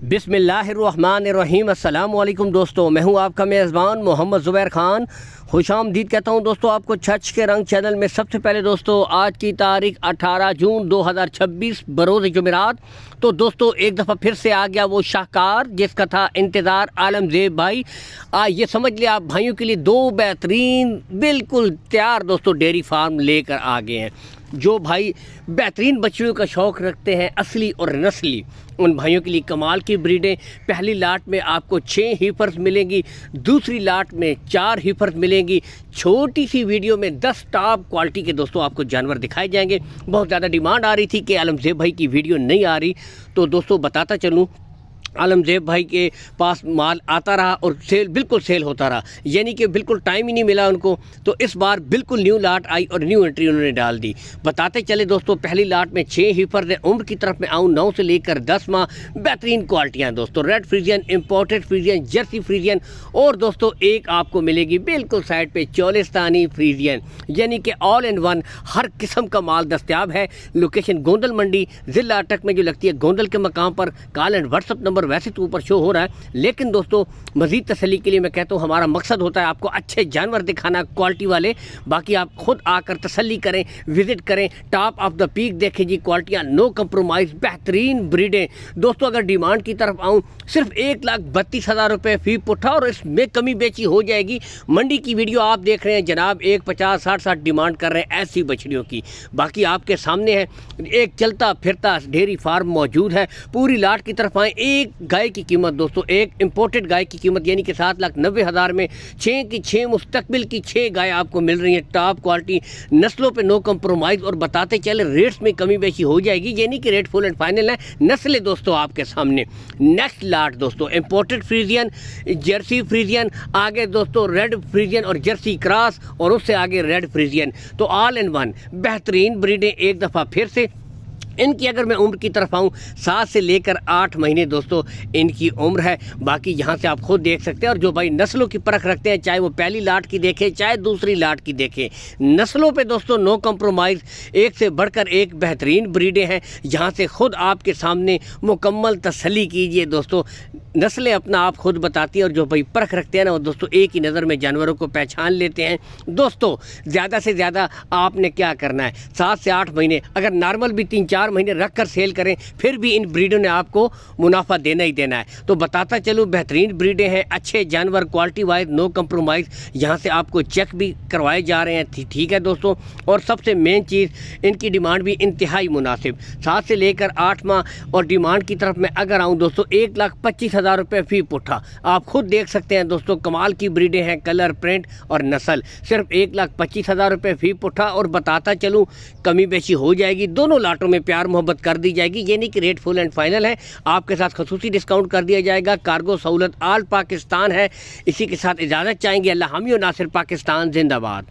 बिस्मिल्लाहिर्रहमानिर्रहीम। अस्सलाम वालेकुम दोस्तों, मैं हूं आपका मेज़बान मोहम्मद ज़ुबैर ख़ान। खुश आमदीद कहता हूं दोस्तों आपको छछ के रंग चैनल में। सबसे पहले दोस्तों आज की तारीख 18 जून 2026 बरोज़ जुमेरात। तो दोस्तों एक दफ़ा फिर से आ गया वो शाहकार जिसका था इंतज़ार, आलमज़ेब भाई। ये समझ लिया आप भाइयों के लिए दो बेहतरीन बिल्कुल तैयार दोस्तों डेयरी फार्म लेकर आ गए हैं। जो भाई बेहतरीन बच्चों का शौक़ रखते हैं असली और नस्ली, उन भाइयों के लिए कमाल की ब्रीडें। पहली लाट में आपको 6 हीफर्स मिलेंगी, दूसरी लाट में 4 हीफर्स मिलेंगी। छोटी सी वीडियो में 10 टॉप क्वालिटी के दोस्तों आपको जानवर दिखाए जाएंगे। बहुत ज़्यादा डिमांड आ रही थी कि आलमज़ेब भाई की वीडियो नहीं आ रही, तो दोस्तों बताता चलूँ आलमज़ेब भाई के पास माल आता रहा और बिल्कुल सेल होता रहा, यानी कि बिल्कुल टाइम ही नहीं मिला उनको। तो इस बार बिल्कुल न्यू लाट आई और न्यू एंट्री उन्होंने डाल दी। बताते चले दोस्तों पहली लाट में 6 हीफर्स हैं। उम्र की तरफ में आऊँ 9 से लेकर 10 माह। बेहतरीन क्वालिटियाँ दोस्तों, red Friesian, imported Friesian, Jersey Friesian, और दोस्तों एक आपको मिलेगी बिल्कुल साइड पे चोलिस्तानी फ्रीजियन, यानी कि ऑल इन वन हर किस्म का माल दस्तियाब है। लोकेशन गोंदल मंडी ज़िला अटक में जो लगती है गोंदल के मकाम पर। कॉल एंड व्हाट्सअप नंबर वैसे तो ऊपर शो हो रहा है, लेकिन दोस्तों मज़ीद तसल्ली के लिए मैं कहता हूँ हमारा मकसद होता है आपको अच्छे जानवर दिखाना, क्वालिटी वाले। बाकी आप खुद आकर तसल्ली करें, विज़िट करें, टॉप ऑफ द पीक देखें जी, क्वालिटियाँ नो कंप्रोमाइज़, बेहतरीन ब्रीडें। दोस्तों अगर डिमांड की तरफ आऊँ सिर्फ 1,32,000 रुपये फ़ी पुट्ठा, और इसमें कमी बेची हो जाएगी। मंडी की वीडियो आप देख रहे हैं जनाब, 1,50, 60 डिमांड कर रहे हैं ऐसी बछड़ियों की। बाकी आपके सामने है एक चलता फिरता डेयरी फार्म मौजूद है। पूरी लाट की तरफ आएँ। एक गाय की कीमत दोस्तों, एक इंपोर्टेड गाय की कीमत यानी कि 7,90,000 में 6 की 6 मुस्तकबिल की 6 गाय आपको मिल रही है। टॉप क्वालिटी, नस्लों पे नो कंप्रोमाइज़, और बताते चले रेट्स में कमी बेशी हो जाएगी, यानी कि रेट फुल एंड फाइनल है। नस्लें दोस्तों आपके सामने। नेक्स्ट लाट दोस्तों इंपोर्टेड फ्रीजियन, जर्सी फ्रीजियन, आगे दोस्तों रेड फ्रीजियन और जर्सी क्रॉस, और उससे आगे रेड फ्रीजियन। तो ऑल इन वन बेहतरीन ब्रीडें एक दफ़ा फिर से। इनकी अगर मैं उम्र की तरफ आऊँ 7 से लेकर 8 महीने दोस्तों इनकी उम्र है। बाकी यहाँ से आप खुद देख सकते हैं। और जो भाई नस्लों की परख रखते हैं, चाहे वो पहली लाट की देखें चाहे दूसरी लाट की देखें, नस्लों पे दोस्तों नो कंप्रोमाइज़, एक से बढ़कर एक बेहतरीन ब्रीडें हैं। यहाँ से खुद आपके सामने मुकम्मल तसल्ली कीजिए दोस्तों। नस्लें अपना आप खुद बताती हैं, और जो भाई परख रखते हैं ना वो दोस्तों एक ही नज़र में जानवरों को पहचान लेते हैं। दोस्तों ज़्यादा से ज़्यादा आपने क्या करना है, 7 से 8 महीने, अगर नॉर्मल भी 3-4 महीने रख कर सेल करें, फिर भी इन ब्रीडों ने आपको मुनाफा देना ही देना है। तो बताता चलूँ बेहतरीन ब्रीडें हैं, अच्छे जानवर, क्वालिटी वाइज नो कंप्रोमाइज़। यहाँ से आपको चेक भी करवाए जा रहे हैं, ठीक है दोस्तों। और सबसे मेन चीज़ इनकी डिमांड भी इंतहाई मुनासिब, 7 से लेकर 8 माह। और डिमांड की तरफ मैं अगर आऊँ दोस्तों 1,25,000 रुपये फ़ी पुट्ठा। आप खुद देख सकते हैं दोस्तों कमाल की ब्रीडें हैं, कलर, प्रिंट और नस्ल। सिर्फ 1,25,000 रुपये फ़ी पुट्ठा। और बताता चलूँ कमी बेची हो जाएगी, दोनों लाटों में प्यार मोहब्बत कर दी जाएगी, ये नहीं कि रेट फुल एंड फाइनल है। आपके साथ खसूसी डिस्काउंट कर दिया जाएगा। कार्गो सहूलत ऑल पाकिस्तान है। इसी के साथ इजाज़त चाहेंगे। अल्लाह हामी और नासिर पाकिस्तान जिंदाबाद।